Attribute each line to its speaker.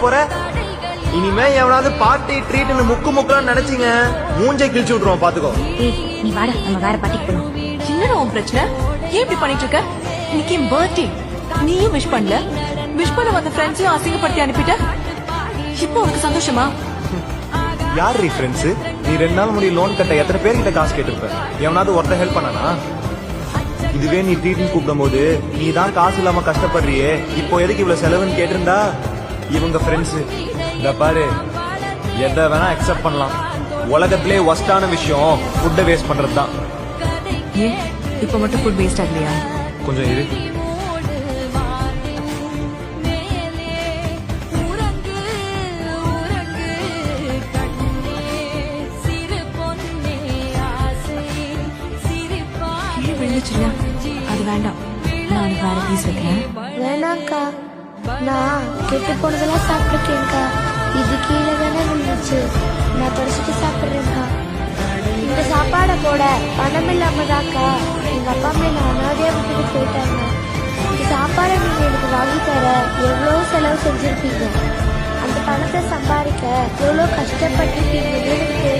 Speaker 1: போற இனிமே எவனாவது பார்ட்டி ட்ரீட்னு முக்குலாம் நினைச்சீங்க மூஞ்சை கிழிச்சு விட்டுருவோம் பாத்துக்கோ.
Speaker 2: நீ வாடா நம்ம வேற பார்ட்டிக்கு போலாம்.
Speaker 3: என்னடா உன் பிரச்சனை? ஏன் இப்படி பண்ணிட்டு இருக்க? இன்னைக்கு என் பர்த்டே, நீயும் விஷ் பண்ணல. விஷ் பண்ண வந்த ஃப்ரெண்ட்ஸையும் அசிங்கப்படுத்தி அனுப்பிட்ட. இப்போ உனக்கு சந்தோஷமா?
Speaker 1: யார் ஃப்ரெண்ட்ஸ்? நீ 2 நாள் முடி லோன் கட்ட எத்தனை பேர்கிட்ட காசு கேட்டிருப்ப? எவனாவது ஒருத்த ஹெல்ப் பண்ணானா? இதுவே நீ ட்ரீட்மெண்ட் கூப்பிடும் போது நீ தான் காசு இல்லாம கஷ்டப்படுறியே, இப்போ எதுக்கு இவ்வளவு செலவுன்னு கேட்டிருந்தா இவங்க ஃப்ரெண்ட்ஸ். இந்த பாரு, எதை வேணா அக்செப்ட் பண்ணலாம். உலகத்திலே ஒஸ்டான விஷயம் ஃபுட்டை வேஸ்ட் பண்றது தான்.
Speaker 3: ஏன் இப்ப மட்டும் ஃபுட் வேஸ்ட் ஆகலையா?
Speaker 1: கொஞ்சம் இரு.
Speaker 3: அது வேண்டாம், நான் வேற பீஸ் வைக்கிறேன்.
Speaker 4: வேணாங்க்கா, நான் கெட்டு போனதெல்லாம் சாப்பிட்டுருக்கேன்க்கா. இது கீழே தானே விழுந்துச்சு, நான் படிச்சுட்டு சாப்பிட்றேன்க்கா. இந்த சாப்பாடை போட பணம் இல்லாம தான்க்கா எங்க அப்பா அம்மா நான் அனாதையா விட்டுட்டு போயிட்டாங்க. இந்த சாப்பாடை நீங்க எனக்கு வாங்கி தர எவ்வளோ செலவு செஞ்சிருப்பீங்க, அந்த பணத்தை சம்பாதிக்க எவ்வளோ கஷ்டப்பட்டிருப்பீங்கன்னு எனக்கு தெரியும்.